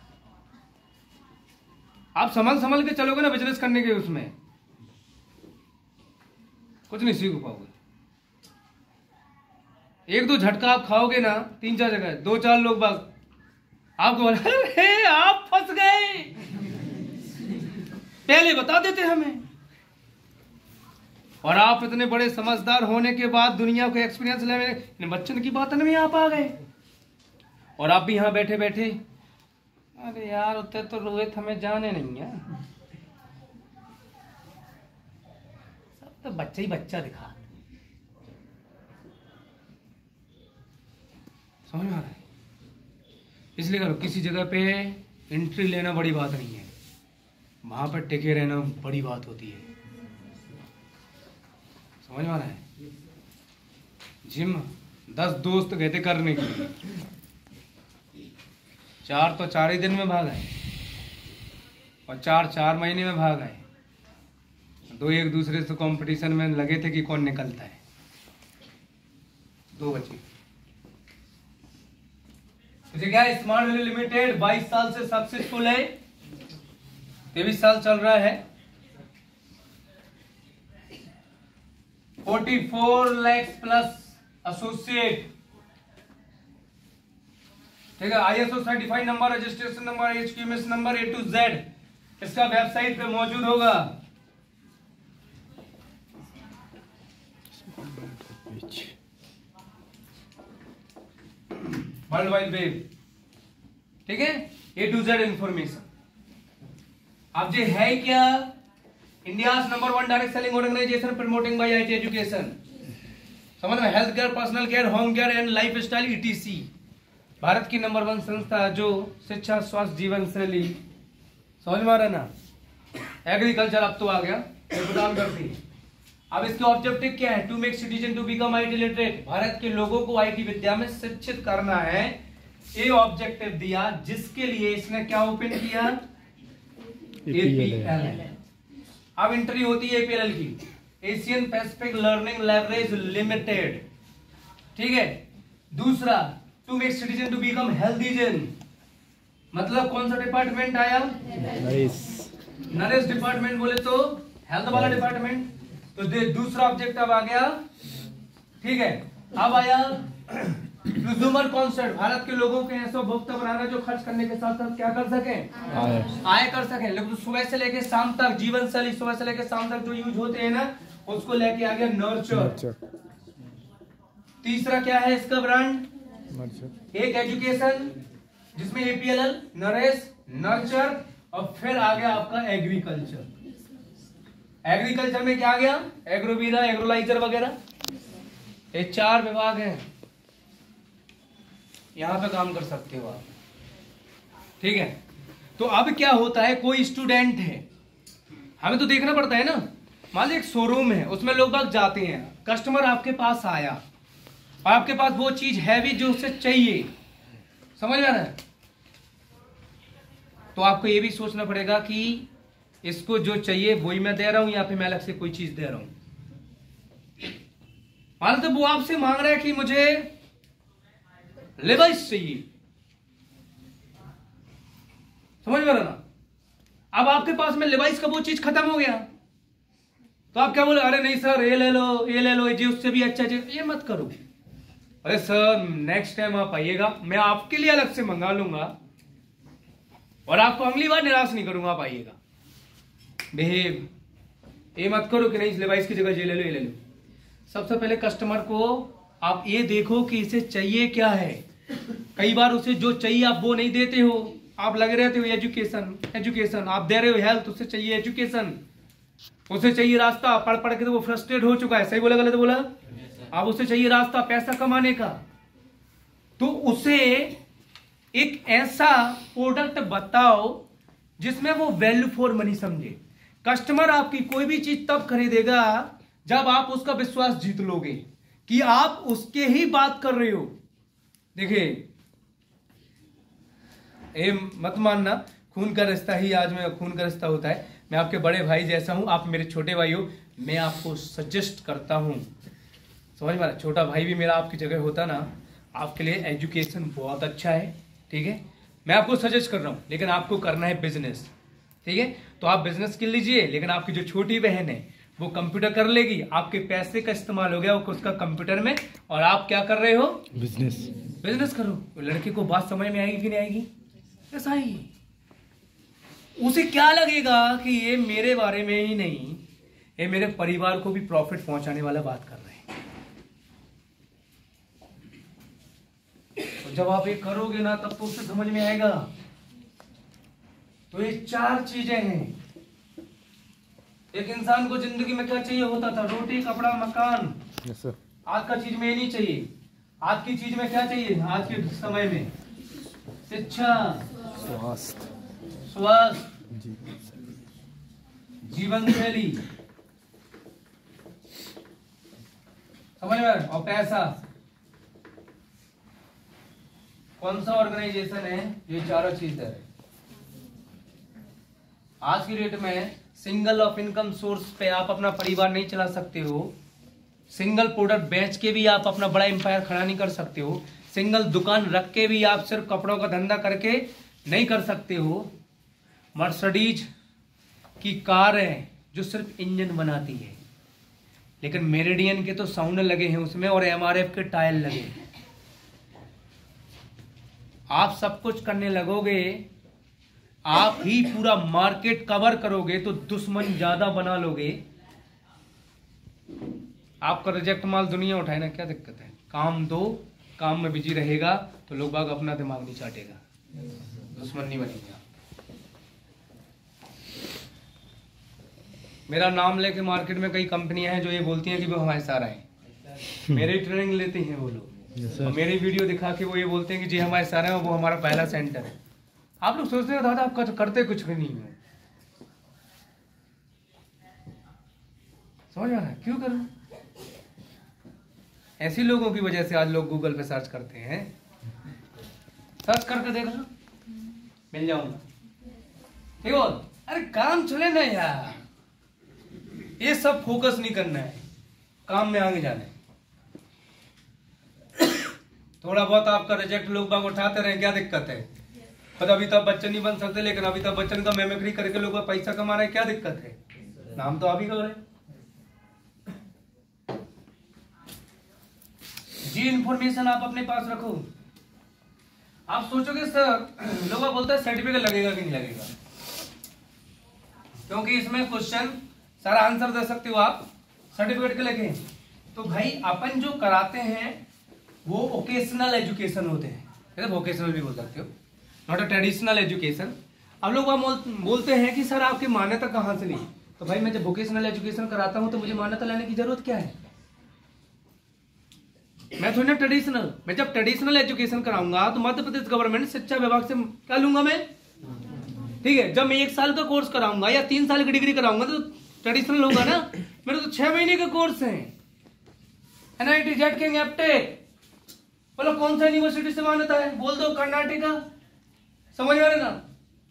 संभल के चलोगे ना बिजनेस करने के, उसमें कुछ नहीं सीख पाओगे। 1-2 झटका आप खाओगे ना 3-4 जगह, 2-4 लोग बाग आपको बोला अरे आप फंस गए, पहले बता देते हमें। और आप इतने बड़े समझदार होने के बाद, दुनिया को एक्सपीरियंस लेने, बच्चन की बात में आप आ गए। और आप भी यहां बैठे बैठे अरे यार उतने तो रोहित हमें जाने नहीं है, तो बच्चा ही बच्चा दिखा, समझ में आ रहा है? इसलिए करो, किसी जगह पे एंट्री लेना बड़ी बात नहीं है, वहां पर टिके रहना बड़ी बात होती है, समझ में आ रहा है? जिम 10 दोस्त गए थे करने के लिए, 4 तो 4 ही दिन में भाग आए और 4 महीने में भाग आए। 2 एक दूसरे से कंपटीशन में लगे थे कि कौन निकलता है। 2 बचे। मुझे क्या है, स्मार्ट वैल्यू लिमिटेड 22 साल से सक्सेसफुल है, 23 साल चल रहा है, 44 लाख प्लस एसोसिएट, ठीक है। ISO certified number, registration number, HQMS number A to Z इसका वेबसाइट पे मौजूद होगा। वर्ल्ड वाइड वेब, ठीक है, A to Z इंफॉर्मेशन। अब ये है क्या, India's number 1 direct selling organisation promoting by IT education, समझ में, health care, personal care, home care and life style ETC। Bharat की नंबर 1 संस्था जो शिक्षा, स्वास्थ्य, जीवन शैली, समझ में आ रहा है ना। एग्रीकल्चर अब तो आ गया, प्रदान करती है। अब इसके ऑब्जेक्टिव क्या है, to make citizen to become IT literate, Bharat के लोगों को IT विद्या में शिक्षित करना है, ये ऑब्जेक्टिव दिया, जिसके लिए इसने क्या ओपन किया, APLL। अब एंट्री होती है APLL की, Asian Pacific learning libraries limited, ठीक है। दूसरा, to make citizen to become healthizen, मतलब कौन सा डिपार्टमेंट आया, नरेश डिपार्टमेंट, बोले तो हेल्थ वाला डिपार्टमेंट। तो दूसरा ऑब्जेक्टिव आ गया, ठीक है। अब आया कंज्यूमर कॉन्सेप्ट, भारत के लोगों के ऐसा उपभोक्ता बनाना जो खर्च करने के साथ साथ क्या कर सके, आय कर सके। लेकिन सुबह से लेके शाम तक जीवन शैली, सुबह से लेके शाम तक जो यूज होते हैं ना, उसको लेके आ गया नर्चर। तीसरा क्या है इसका ब्रांड, एक एजुकेशन जिसमें APLL, नरेश, नर्चर, और फिर आ गया आपका एग्रीकल्चर। एग्रीकल्चर में क्या आ गया, एग्रोवीरा, एग्रोलाइजर वगैरह, ये 4 विभाग हैं, यहां पे काम कर सकते हो आप, ठीक है। तो अब क्या होता है, कोई स्टूडेंट है, हमें तो देखना पड़ता है ना, मान लीजिए एक शोरूम है, उसमें लोग बाग जाते हैं, कस्टमर आपके पास आया और आपके पास वो चीज है भी जो उसे चाहिए, समझ में आ रहा है, तो आपको ये भी सोचना पड़ेगा कि इसको जो चाहिए वही मैं दे रहा हूं या फिर मैं अलग से कोई चीज दे रहा हूं। मान तो वो आपसे मांग रहा है कि मुझे लेवाइस चाहिए, समझ में आ रहा ना। अब आपके पास में लेवाइस का वो चीज खत्म हो गया, तो आप क्या बोले, अरे नहीं सर ये ले लो, ये ले लो, ये उससे भी अच्छा चाहिए, ये मत करो। अरे सर नेक्स्ट टाइम आप आइएगा, मैं आपके लिए अलग से मंगा लूंगा और आपको अगली बार निराश नहीं करूंगा, आप आइएगा। बिहेव, ये मत करो कि नहीं इस डिवाइस की जगह ये ले लो, ये ले लो। सबसे पहले कस्टमर को आप ये देखो कि इसे चाहिए क्या है। कई बार उसे जो चाहिए आप वो नहीं देते हो, आप लगे रहते हो एजुकेशन एजुकेशन, आप दे रहे हो हेल्थ, उसे चाहिए एजुकेशन, उसे चाहिए रास्ता, पढ़ पढ़ के तो वो फ्रस्ट्रेट हो चुका है, सही बोला गलत बोला, अब उसे चाहिए रास्ता पैसा कमाने का। तो उसे एक ऐसा प्रोडक्ट बताओ जिसमें वो वैल्यू फॉर मनी समझे। कस्टमर आपकी कोई भी चीज तब खरीदेगा जब आप उसका विश्वास जीत लोगे कि आप उसके ही बात कर रहे हो। देखिए ये मत मानना खून का रिश्ता ही आज में खून का रिश्ता होता है, मैं आपके बड़े भाई जैसा हूं, आप मेरे छोटे भाई हो, मैं आपको सजेस्ट करता हूं, समझ में, छोटा भाई भी मेरा आपकी जगह होता ना, आपके लिए एजुकेशन बहुत अच्छा है, ठीक है, मैं आपको सजेस्ट कर रहा हूं, लेकिन आपको करना है बिजनेस, ठीक है। तो आप बिजनेस कर लीजिए, लेकिन आपकी जो छोटी बहन है वो कंप्यूटर कर लेगी, आपके पैसे का इस्तेमाल हो गया उसका कंप्यूटर में, और आप क्या कर रहे हो, बिजनेस करो। लड़के को बात समझ में आएगी कि नहीं आएगी, ऐसा ही उसे क्या लगेगा कि ये मेरे बारे में ही नहीं, ये मेरे परिवार को भी प्रॉफिट पहुंचाने वाला बात कर रहे हैं। तो जब आप ये करोगे ना तब तो उसे समझ में आएगा। तो ये 4 चीजें हैं, एक इंसान को जिंदगी में क्या चाहिए होता था? रोटी, कपड़ा, मकान। Yes sir. आज का चीज में ये नहीं चाहिए। आज की चीज में क्या चाहिए? आज के समय में शिक्षा, स्वास्थ्य, जीवन शैली, समझ में, और पैसा। कौन सा ऑर्गेनाइजेशन है ये चारों चीज है? आज की डेट में सिंगल ऑफ इनकम सोर्स पे आप अपना परिवार नहीं चला सकते हो। सिंगल प्रोडक्ट बेच के भी आप अपना बड़ा एम्पायर खड़ा नहीं कर सकते हो। सिंगल दुकान रख के भी आप सिर्फ कपड़ों का धंधा करके नहीं कर सकते हो। मर्सिडीज की कार है जो सिर्फ इंजन बनाती है, लेकिन मेरिडियन के तो साउंड लगे हैं उसमें और एमआरएफ के टायर लगे हैं। आप सब कुछ करने लगोगे, आप ही पूरा मार्केट कवर करोगे तो दुश्मन ज्यादा बना लोगे। आपका रिजेक्ट माल दुनिया उठाए ना, क्या दिक्कत है? काम दो, काम में बिजी रहेगा तो लोग बाग अपना दिमाग नहीं चाटेगा, दुश्मन नहीं बनेगा। मेरा नाम लेके मार्केट में कई कंपनियां हैं जो ये बोलती हैं कि वो हमारे सारा हैं। मेरी ट्रेनिंग लेते हैं वो लोग, और मेरी वीडियो दिखा के वो ये बोलते हैं कि जी हमारे सारे हैं, वो हमारा पहला सेंटर है। आप लोग सोचते हैं दादा आप करते कुछ भी नहीं हो। समझ आ रहा है क्यों करूं? ऐसी लोगों की वजह से आज लोग गूगल पे सर्च करते हैं। सर्च करके देख लो, मिल जाऊंगा। ठीक हो? अरे काम चले ना यार, ये सब फोकस नहीं करना है, काम में आगे जाना है। थोड़ा बहुत आपका रिजेक्ट लोग बाग उठाते रहे, क्या दिक्कत है? पर अमिताभ बच्चन नहीं बन सकते, लेकिन अमिताभ बच्चन का मेमिक्री करके लोग पैसा कमा रहे हैं, क्या दिक्कत है? नाम तो आप ही का हो रहे। जी इंफॉर्मेशन आप अपने पास रखो। आप सोचोगे सर लोग बोलते हैं सर्टिफिकेट लगेगा कि नहीं लगेगा, क्योंकि इसमें क्वेश्चन सारा आंसर दे सकते हो आप सर्टिफिकेट के लगे। तो भाई अपन जो कराते हैं वो ओकेशनल एजुकेशन होते हैं, वोकेशनल भी बोल सकते हो, नॉट अ ट्रेडिशनल एजुकेशन। अब लोग बोलते हैं कि सर आपकी मान्यता कहाँ से ली? तो भाई मैं जब वोकेशनल एजुकेशन कराता हूं तो मुझे मान्यता लेने की जरूरत क्या है? मैं थोड़ी ना ट्रेडिशनल। मैं जब ट्रेडिशनल एजुकेशन कराऊंगा तो मध्य प्रदेश गवर्नमेंट शिक्षा विभाग से क्या लूंगा मैं? ठीक है, जब मैं 1 साल का कोर्स कराऊंगा या 3 साल की डिग्री कराऊंगा तो ट्रेडिशनल होगा ना। मेरे तो 6 महीने का कोर्स है। NIT जेट किंग एप्टेक, बोलो कौन सा यूनिवर्सिटी से मान्यता है? बोल दो कर्नाटका। समझ आ रहे ना?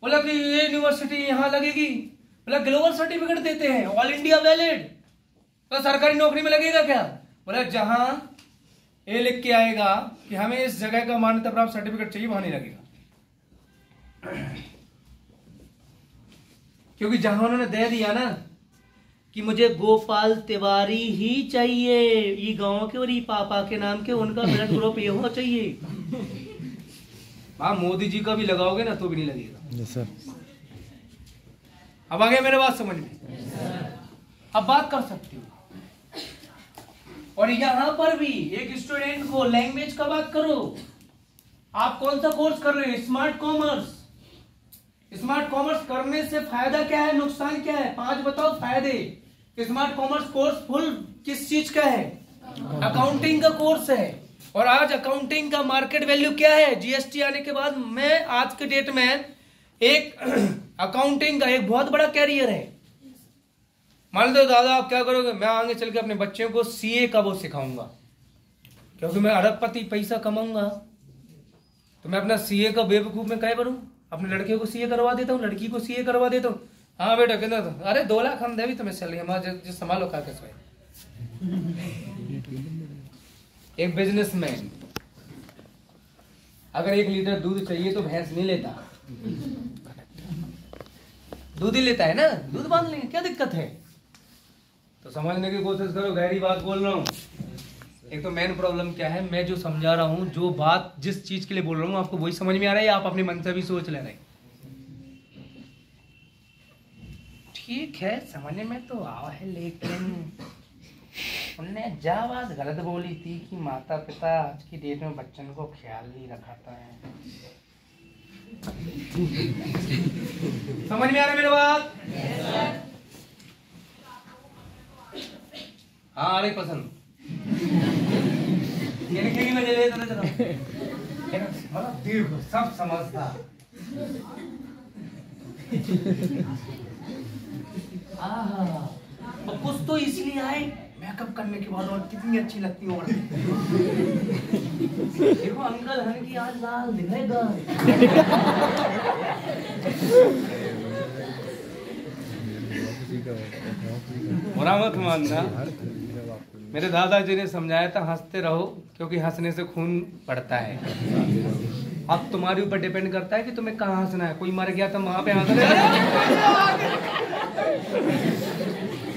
बोला कि ये यूनिवर्सिटी यहाँ लगेगी, बोला ग्लोबल सर्टिफिकेट देते हैं, ऑल इंडिया वैलिड। तो सरकारी नौकरी में लगेगा क्या? बोला जहां ये लिख के आएगा कि हमें इस जगह का मान्यता प्राप्त सर्टिफिकेट चाहिए, वहां नहीं लगेगा। क्योंकि जहां उन्होंने दे दिया ना कि मुझे गोपाल तिवारी ही चाहिए, ये गांव के और ये पापा के नाम के, उनका ब्लड ग्रुप ये होना चाहिए। हाँ, मोदी जी का भी लगाओगे ना तो भी नहीं लगेगा। Yes sir. अब आ गया मेरे बात समझ में? अब बात कर सकती हूँ। और यहां पर भी एक स्टूडेंट को लैंग्वेज का बात करो। आप कौन सा कोर्स कर रहे हो? Smart commerce. स्मार्ट कॉमर्स करने से फायदा क्या है, नुकसान क्या है? 5 बताओ फायदे। स्मार्ट कॉमर्स कोर्स फुल किस चीज का है? अकाउंटिंग का कोर्स है। और आज अकाउंटिंग का मार्केट वैल्यू क्या है? जीएसटी आने के बाद में आज के डेट में एक अकाउंटिंग का एक बहुत बड़ा कैरियर है। मान लो दादा आप क्या करोगे? मैं आगे चल के अपने बच्चों को सीए का वो सिखाऊंगा, क्योंकि मैं अरबपति पैसा कमाऊंगा। तो मैं अपना सीए का बेवकूफ में क्या करूं? अपने लड़के को सीए करवा देता हूँ, लड़की को सीए करवा देता हूँ। हाँ बेटा कहना तो, अरे 2 लाख हम दे भी तुम्हें सैलरी, हमारा संभालो खा के सोए। एक बिजनेसमैन अगर 1 लीटर दूध चाहिए तो भैंस नहीं लेता, दूध ही लेता है ना, दूध बांध लेंगे, क्या दिक्कत है? तो समझने की कोशिश करो, गहरी बात बोल रहा हूँ। एक तो मेन प्रॉब्लम क्या है, मैं जो समझा रहा हूँ, जो बात जिस चीज के लिए बोल रहा हूँ आपको वही समझ में आ रहा है या आप अपने मन से भी सोच ले रहे? ठीक है, समझने में तो आवा है, लेकिन उनने जा बात गलत बोली थी कि माता पिता आज की डेट में बच्चन को ख्याल नहीं रखाता है। समझ में आ रहा है मेरी बात? हाँ आड़े पसंद ये लिखेगी मैं ले लेता चलो मतलब देखो सब समझता तो कुछ तो इसलिए आए मेकअप करने के बाद और कितनी अच्छी लगती हो देखो अंकल हन की आज लाल दिखेगा बुरा मत मानना मेरे दादाजी ने समझाया था हंसते रहो क्योंकि हंसने से खून बढ़ता है। अब तुम्हारे ऊपर डिपेंड करता है कि तुम्हें कहाँ हंसना है। कोई मर गया तो वहां पे हंसना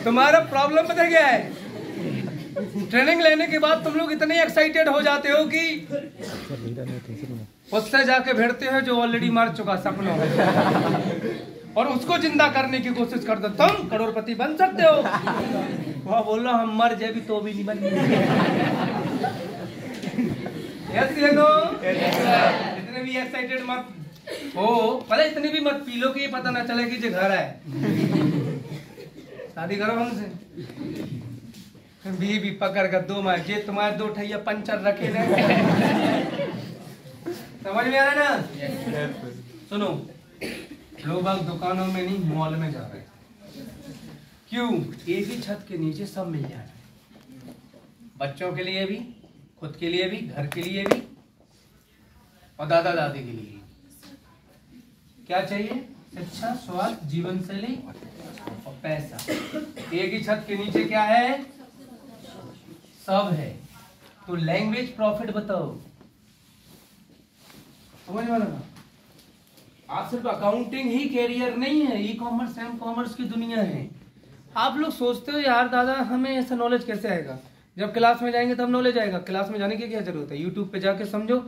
तुम्हारा प्रॉब्लम पता क्या है? ट्रेनिंग लेने के बाद तुम लोग इतने एक्साइटेड हो जाते हो कि उससे जाके भिड़ते हो जो ऑलरेडी मर चुका सपनों में और उसको जिंदा करने की कोशिश करते तुम करोड़पति बन सकते हो। वह बोल रहा हम मर जाए भी तो भी नहीं बन इतने भी एक्साइटेड मत हो पता इतनी भी मत पी लो कि ये पता ना चले कि जो घर है। शादी करो हमसे भी पकड़ कर दो मार जे तुम्हारे 2 ठैया पंचर रखे ना समझ में आ रहा ना। सुनो लोग बाग दुकानों में नहीं मॉल में जा रहे हैं क्यों? एक ही छत के नीचे सब मिल जा रहा है। बच्चों के लिए भी खुद के लिए भी घर के लिए भी और दादा दादी के लिए। क्या चाहिए? शिक्षा स्वास्थ्य जीवन शैली और पैसा। एक ही छत के नीचे क्या है? सब है। तो लैंग्वेज प्रॉफिट बताओ समझ में लगा। आप सिर्फ अकाउंटिंग ही कैरियर नहीं है ई कॉमर्स एम कॉमर्स की दुनिया है। आप लोग सोचते हो यार दादा हमें ऐसा नॉलेज कैसे आएगा? जब क्लास में जाएंगे तब नॉलेज आएगा। क्लास में जाने की क्या जरूरत है? यूट्यूब पे जाके समझो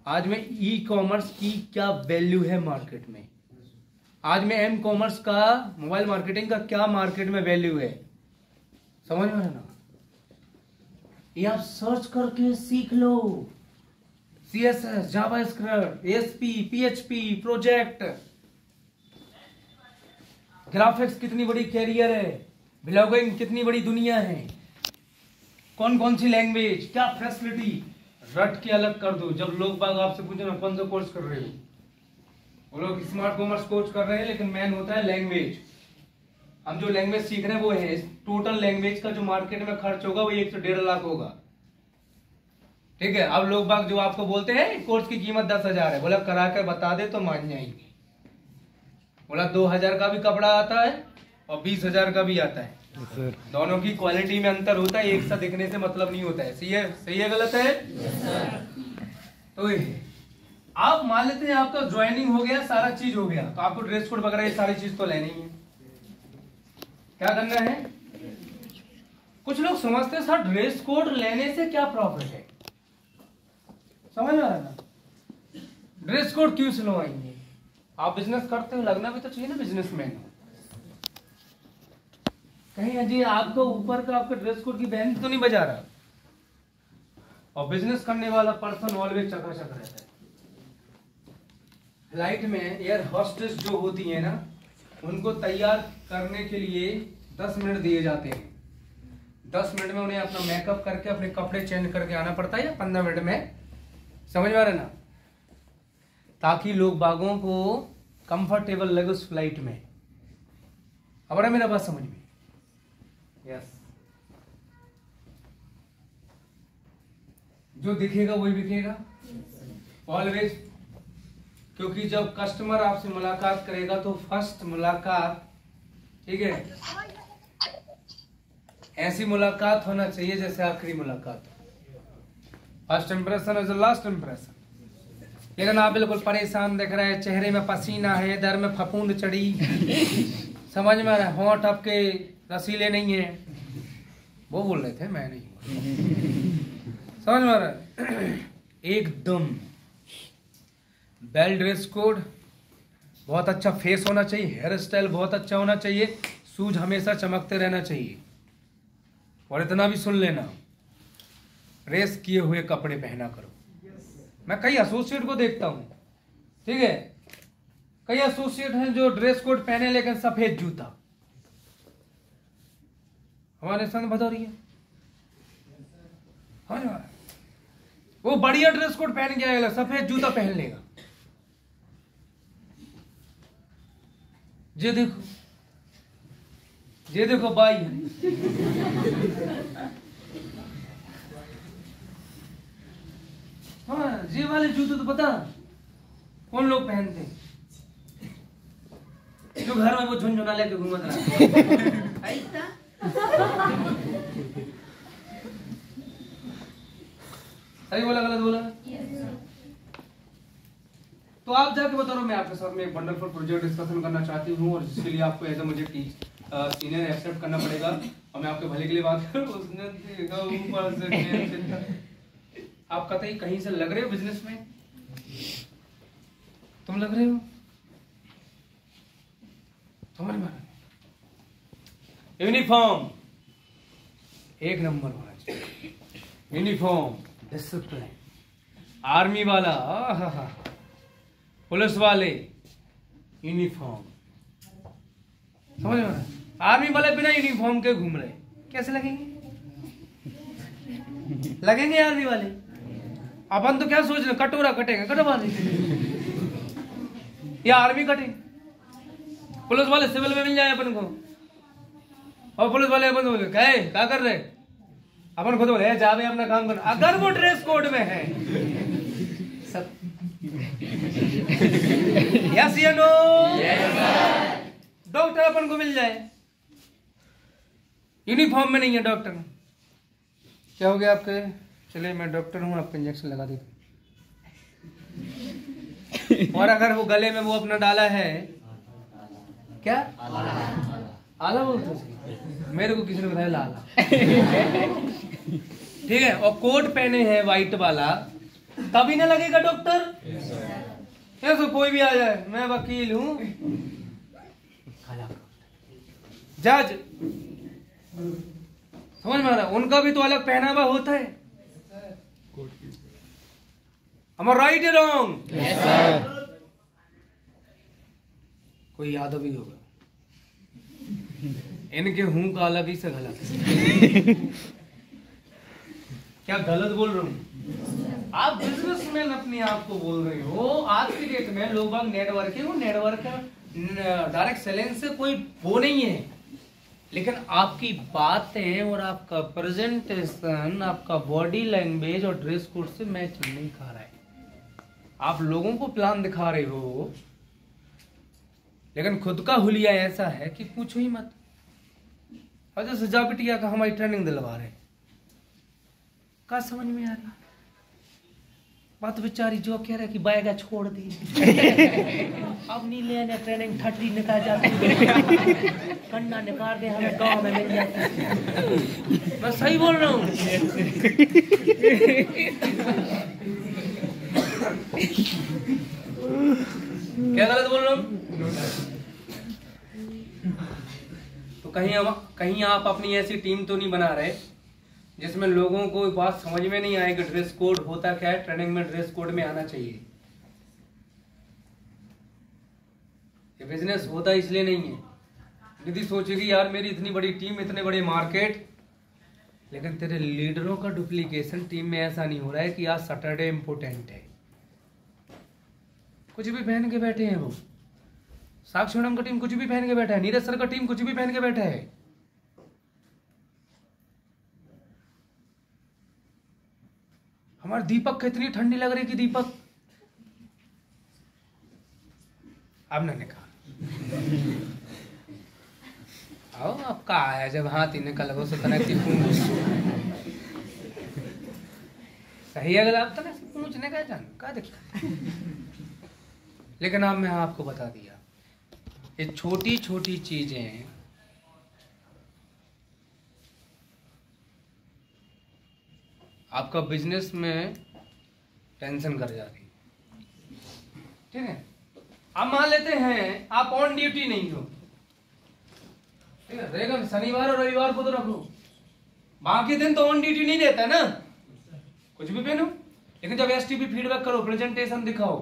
आज में ई कॉमर्स की क्या वैल्यू है मार्केट में। आज में एम कॉमर्स का मोबाइल मार्केटिंग का क्या मार्केट में वैल्यू है। समझ में ना? ये आप सर्च करके सीख लो। CSS, JavaScript, ASP, PHP, project, graphics कितनी बड़ी कैरियर है। ब्लॉगिंग कितनी बड़ी दुनिया है। कौन कौन सी लैंग्वेज क्या फैसिलिटी रट के अलग कर दो। जब लोग बाग आपसे पूछे ना कौन सा कोर्स कर रहे हो वो लोग स्मार्ट कॉमर्स कोर्स कर रहे हैं लेकिन मेन होता है लैंग्वेज। हम जो लैंग्वेज सीख रहे हैं वो है टोटल लैंग्वेज का जो मार्केट में खर्च होगा वो 1 से 1.5 लाख होगा। ठीक है। अब लोग बाग जो आपको बोलते हैं कोर्स की कीमत 10,000 है। बोला करा कर बता दे तो मान जाएंगे। बोला 2,000 का भी कपड़ा आता है और 20,000 का भी आता है। दोनों की क्वालिटी में अंतर होता है। एक सा दिखने से मतलब नहीं होता है। सही है गलत है? तो आप मान लेते हैं आपका ज्वाइनिंग हो गया सारा चीज हो गया तो आपको ड्रेस कोड वगैरह ये सारी चीज तो लेनी है। क्या करना है? कुछ लोग समझते हैं सर ड्रेस कोड लेने से क्या प्रॉफिट है। समझ में आ रहा ना? ड्रेस कोड क्यों सिलवाएंगे? आप बिजनेस करते हो लगना भी तो चाहिए ना बिजनेसमैन। कहीं अजी आपको ऊपर का आपका ड्रेस कोड की बैंड तो नहीं बजा रहा। और बिजनेस करने वाला पर्सन ऑलवेज चकाचक रहता है। फ्लाइट में एयर होस्टेस जो होती है ना उनको तैयार करने के लिए 10 मिनट दिए जाते हैं। 10 मिनट में उन्हें अपना मेकअप करके अपने कपड़े चेंज करके आना पड़ता है या 15 मिनट में। समझ में आ रहा है ना? ताकि लोग बागों को कंफर्टेबल लगे उस फ्लाइट में। अब आ रहा है मेरा बात समझ में? यस। जो दिखेगा वही बिकेगा ऑलवेज। क्योंकि जब कस्टमर आपसे मुलाकात करेगा तो फर्स्ट मुलाकात ठीक है ऐसी मुलाकात होना चाहिए जैसे आखिरी मुलाकात। First impression is the last impression. लेकिन आप बिल्कुल परेशान दिख रहे हैं, चेहरे में पसीना है, इधर में फफूंद चढ़ी, समझ में आ रहा है, होंठ आपके रसीले नहीं है। वो बोल रहे थे मैं नहीं। समझ में आ रहा है? एकदम वेल ड्रेस कोड, बहुत अच्छा फेस होना चाहिए, हेयर स्टाइल बहुत अच्छा होना चाहिए, शूज हमेशा चमकते रहना चाहिए। और इतना भी सुन लेना, प्रेस किए हुए कपड़े पहना करो। मैं कई एसोसिएट को देखता हूं, ठीक है, कई एसोसिएट हैं जो ड्रेस कोड पहने लेकिन सफेद जूता। हमारे संग भदौरिया समझ में आ रहा है? वो बढ़िया ड्रेस कोड पहन के आएगा, सफेद जूता पहन लेगा। ये देखो भाई है। हाँ, ये वाले जूते तो पता कौन लोग पहनते हैं? जो घर में वो झुनझुना लेके घूमत रहा। सही बोला गलत बोला? तो आप जाके बता रहे हो, मैं आपके साथ में एक वंडरफुल प्रोजेक्ट डिस्कशन करना चाहती हूँ और जिसके लिए आपको एज ए मुझे सीनियर एक्सेप्ट करना पड़ेगा और मैं आपके भले के लिए बात करूँ। उसने देखा ऊपर से आप कतई कहीं से लग रहे हो बिजनेस में, तुम लग रहे हो, समझ में? यूनिफॉर्म एक नंबर होना चाहिए, यूनिफॉर्म, डिसिप्लिन, आर्मी वाला, पुलिस वाले यूनिफॉर्म, समझ में? आर्मी वाले बिना यूनिफॉर्म के घूम रहे, कैसे लगेंगे? लगेंगे आर्मी वाले? अपन तो क्या सोच रहे, कटोरा कटेगा, कटवा दे या आर्मी कटे। पुलिस वाले सिविल में मिल जाए अपन को, और पुलिस वाले अपन बोले क्या कर रहे, अपन खुद बोले जावे अपना काम करना, अगर वो ड्रेस कोड में है सब। यस या नो? डॉक्टर अपन को मिल जाए, यूनिफॉर्म में नहीं है डॉक्टर। क्या हो गया आपके? चलिए मैं डॉक्टर हूँ, आपको इंजेक्शन लगा देता हूँ। और अगर वो गले में वो अपना डाला है, क्या आला बोलते, मेरे को किसी ने बताया लाला। ठीक है, और कोट पहने हैं व्हाइट वाला, तभी ना लगेगा डॉक्टर। ऐसे कोई भी आ जाए, मैं वकील हूँ, जज, समझ में आ रहा? उनका भी तो अलग पहनावा होता है। Am I right or wrong? Yes, sir. कोई यादव ही होगा, इनके हूं का अलग ही से गलत। क्या गलत बोल रहा हूं? आप बिजनेसमैन अपने आप को बोल रहे हो। आज की डेट में लोग बाग नेटवर्क डायरेक्ट सेलेंस से कोई वो नहीं है, लेकिन आपकी बातें और आपका प्रेजेंटेशन, आपका बॉडी लैंग्वेज और ड्रेस कोड से मैच नहीं खा रहा है। आप लोगों को प्लान दिखा रहे हो, लेकिन खुद का हुलिया ऐसा है कि पूछो ही मत। और जो सजा बिटिया का हमारी ट्रेनिंग दिलवा रहे, क्या समझ में आ रही बात? बेचारी जो कह रहे कि बाएगा छोड़ दी, अब नहीं लेने ट्रेनिंग 30 निकाल जाती, कन्ना निकाल दे, हमें गांव में मिल जाती। मैं सही बोल रहा हूँ? क्या गलत बोल रहा हूँ? तो कहीं आप अपनी ऐसी टीम तो नहीं बना रहे जिसमें लोगों को बात समझ में नहीं आए कि ड्रेस कोड होता क्या है, ट्रेनिंग में ड्रेस कोड में आना चाहिए। ये बिजनेस होता इसलिए नहीं है। निधि सोचेगी यार मेरी इतनी बड़ी टीम, इतने बड़े मार्केट, लेकिन तेरे लीडरों का डुप्लीकेशन टीम में ऐसा नहीं हो रहा है कि आज सैटरडे इंपोर्टेंट है, कुछ भी पहन के बैठे हैं वो। साक्षी मैडम का टीम कुछ भी पहन के बैठा है, नीरज सर का टीम कुछ भी पहन के बैठा है। हमारे दीपक को इतनी ठंडी लग रही कि दीपक अब ना निकाल आओ, अब का आया जब हाथ ही निकल गो सही है। अगर आप तो पूछने का जान का दिक्कत, लेकिन अब मैं आपको बता दिया, ये छोटी छोटी चीजें आपका बिजनेस में टेंशन कर जाती है। ठीक है, अब मान लेते हैं आप ऑन ड्यूटी नहीं हो, ठीक है, रहेगा शनिवार और रविवार को तो रख लो, बाकी दिन तो ऑन ड्यूटी नहीं देता ना, कुछ भी पहनो, लेकिन जब एसटीपी फीडबैक करो, प्रेजेंटेशन दिखाओ,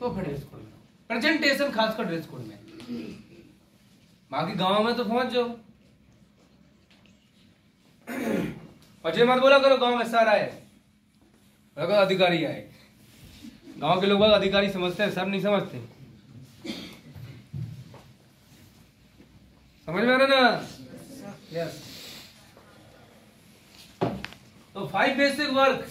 तो फिर ड्रेस कोड में, प्रेजेंटेशन खासकर ड्रेस कोड में। बाकी गांव में तो पहुंच जाओ, और ये मत बोला करो गांव में सर आए, अगर अधिकारी आए। गांव के लोग अधिकारी समझते हैं, सर नहीं समझते। समझ में आ रहा ना? यस। तो 5 बेसिक वर्क,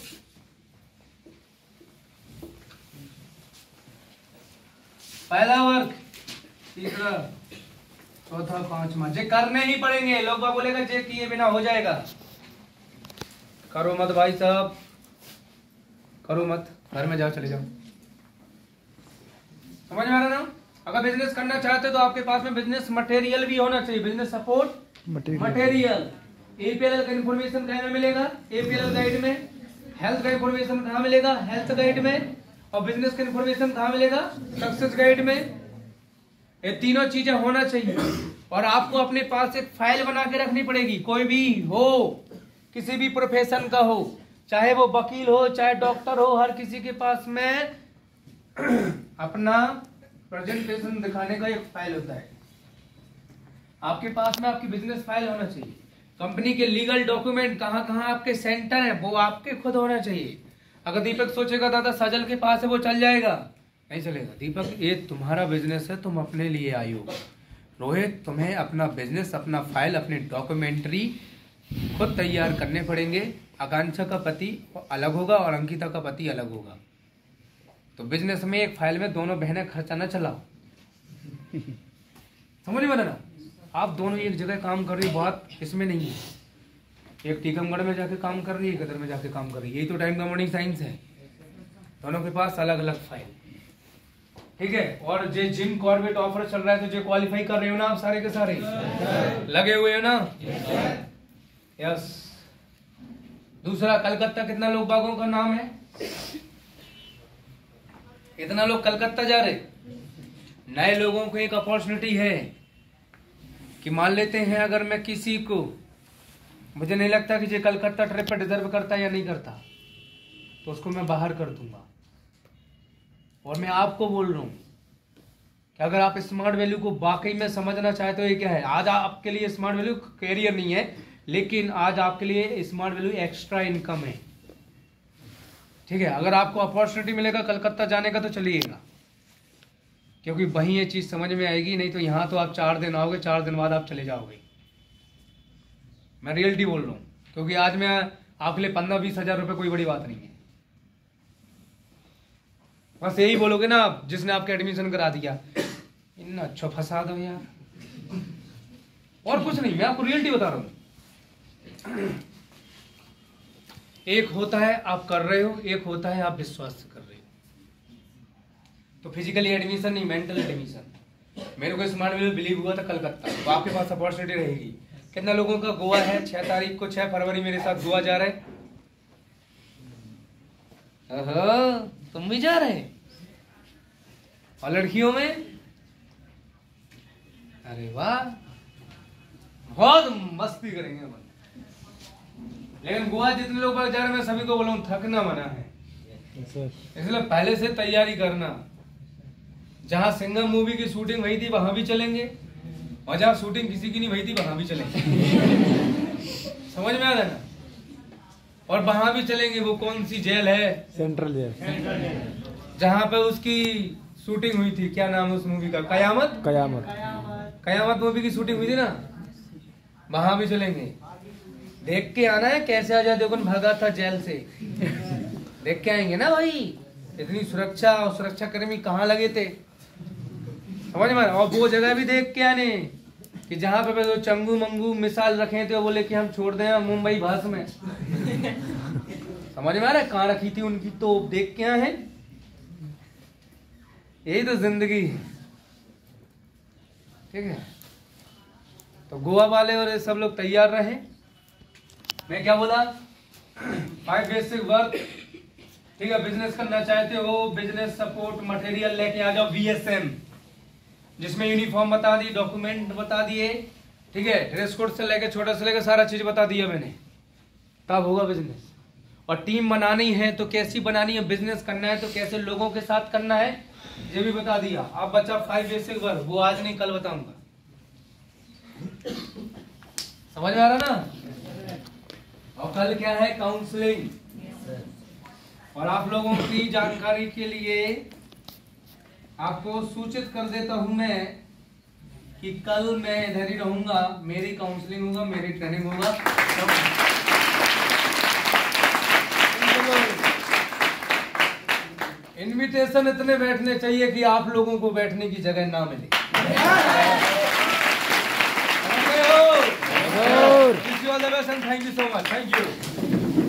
पहला वर्क, तीसरा, चौथा, पांचवा, जे करने ही पड़ेंगे। लोग बाग बोलेगा जे किए बिना हो जाएगा। करो मत भाई साहब, करो मत, घर में जाओ, चले जाओ। समझ में आ रहा ना? अगर बिजनेस करना चाहते हो तो आपके पास में बिजनेस मटेरियल भी होना चाहिए, बिजनेस सपोर्ट मटेरियल। एपीएल का इन्फॉर्मेशन कहाँ में मिलेगा? एपीएल गाइड में। हेल्थ का इन्फॉर्मेशन कहाँ मिलेगा? हेल्थ गाइड में। और बिजनेस का इन्फॉर्मेशन कहाँ मिलेगा? सक्सेस गाइड में। ये तीनों चीजें होना चाहिए। और आपको अपने पास एक फाइल बना के रखनी पड़ेगी। कोई भी हो, किसी भी प्रोफेशन का हो, चाहे वो वकील हो, चाहे डॉक्टर हो, हर किसी के पास में अपना प्रेजेंटेशन दिखाने का एक फाइल होता है। आपके पास में आपकी बिजनेस फाइल होना चाहिए। कंपनी के लीगल डॉक्यूमेंट कहाँ कहाँ आपके सेंटर है वो आपके खुद होना चाहिए। अगर दीपक सोचेगा दादा सजल के पास है वो चल जाएगा, नहीं चलेगा। दीपक ये तुम्हारा बिजनेस है, तुम अपने लिए आए हो। रोहित तुम्हें अपना बिजनेस, अपना फाइल, अपनी डॉक्यूमेंट्री खुद तैयार करने पड़ेंगे। आकांक्षा का पति अलग होगा और अंकिता का पति अलग होगा। तो बिजनेस में एक फाइल में दोनों बहनें खर्चा न चलाओ। समझ में ना? आप दोनों एक जगह काम कर रही हो, बात इसमें नहीं है। एक टीकमगढ़ में जाके काम कर रही है, गदर में जाके काम कर रही है। यही तो टाइम कमांडिंग साइंस है। दोनों के पास अलग अलग फाइल, ठीक है। और जो जिम कॉर्बेट ऑफर चल रहा है तो जो क्वालिफाई कर रहे हो ना आप सारे के सारे लगे हुए हो ना? यस। दूसरा, कलकत्ता कितना लोग बागों का नाम है? इतना लोग कलकत्ता जा रहे। नए लोगों को एक अपॉर्चुनिटी है कि मान लेते हैं अगर मैं किसी को, मुझे नहीं लगता कि जो कलकत्ता ट्रिप पर डिजर्व करता या नहीं करता, तो उसको मैं बाहर कर दूंगा। और मैं आपको बोल रहा हूं कि अगर आप स्मार्ट वैल्यू को वाकई में समझना चाहते हो, ये क्या है? आज आपके लिए स्मार्ट वैल्यू कैरियर नहीं है, लेकिन आज आपके लिए स्मार्ट वैल्यू एक्स्ट्रा इनकम है, ठीक है। अगर आपको अपॉर्चुनिटी मिलेगा कलकत्ता जाने का तो चलिएगा, क्योंकि वहीं ये चीज समझ में आएगी। नहीं तो यहाँ तो आप 4 दिन आओगे, 4 दिन बाद आप चले जाओगे। मैं रियलिटी बोल रहा हूँ, क्योंकि आज मैं आपके लिए 15-20 हजार रुपये कोई बड़ी बात नहीं है। बस यही बोलोगे ना आप, जिसने आपके एडमिशन करा दिया, इतना अच्छा फंसा दो यार, और कुछ नहीं। मैं आपको रियलिटी बता रहा हूँ। एक होता है आप कर रहे हो, एक होता है आप विश्वास से कर रहे हो। तो फिजिकली एडमिशन नहीं, मेंटल एडमिशन। मेरे को स्मार्ट वैल्यू बिलीव हुआ था कलकत्ता, तो आपके पास अपॉर्चुनिटी रहेगी। कितना लोगों का गोवा है? 6 तारीख को, 6 फरवरी मेरे साथ गोवा जा रहे। तुम भी जा रहे? और लड़कियों में? अरे वाह, बहुत मस्ती करेंगे अपन। लेकिन गोवा जितने लोग जा रहे हैं, मैं सभी को बोला हूं थकना मना है, इसलिए पहले से तैयारी करना। जहां सिंघम मूवी की शूटिंग हुई थी वहां भी चलेंगे, और जहां शूटिंग किसी की नहीं हुई थी वहां भी चलेंगे। समझ में आ रहा है ना? और वहां भी चलेंगे। वो कौन सी जेल है? सेंट्रल जेल, जहां पे उसकी शूटिंग हुई थी। क्या नाम है उस मूवी का? कयामत। कयामत मूवी की शूटिंग हुई थी ना, वहां भी चलेंगे। देख के आना है कैसे अजय देवगन भागा था जेल से। देख के आएंगे ना भाई, इतनी सुरक्षा और सुरक्षा कर्मी कहाँ लगे थे, समझ में। और वो जगह भी देख के आने कि जहाँ पे तो चंगू मंगू मिसाल रखे थे, वो बोले कि हम छोड़ दें मुंबई भास में। समझ में आ रहा है? कहाँ रखी थी उनकी तो देख के आए। यही तो जिंदगी, ठीक है। तो गोवा वाले और सब लोग तैयार रहे। मैं क्या बोला? 5 बेसिक वर्क, ठीक है। बिजनेस करना चाहते हो, बिजनेस सपोर्ट मटेरियल लेके आ जाओ, VSM, जिसमें यूनिफॉर्म बता दी, डॉक्यूमेंट बता दिए, ठीक है। ड्रेस कोड से लेके छोटा से लेके सारा चीज बता दिया मैंने, तब होगा बिजनेस। और टीम बनानी है तो कैसी बनानी है, बिजनेस करना है तो कैसे लोगों के साथ करना है, ये भी बता दिया। अब बच्चा 5 बेसिक वर्क, वो आज नहीं कल बताऊंगा। समझ में आ रहा ना? और कल क्या है? काउंसलिंग। और आप लोगों की जानकारी के लिए आपको सूचित कर देता हूं मैं कि कल मैं इधर ही रहूंगा, मेरी काउंसलिंग होगा, मेरी ट्रेनिंग होगा। इनविटेशन इतने बैठने चाहिए कि आप लोगों को बैठने की जगह ना मिले। Thank you so much, thank you.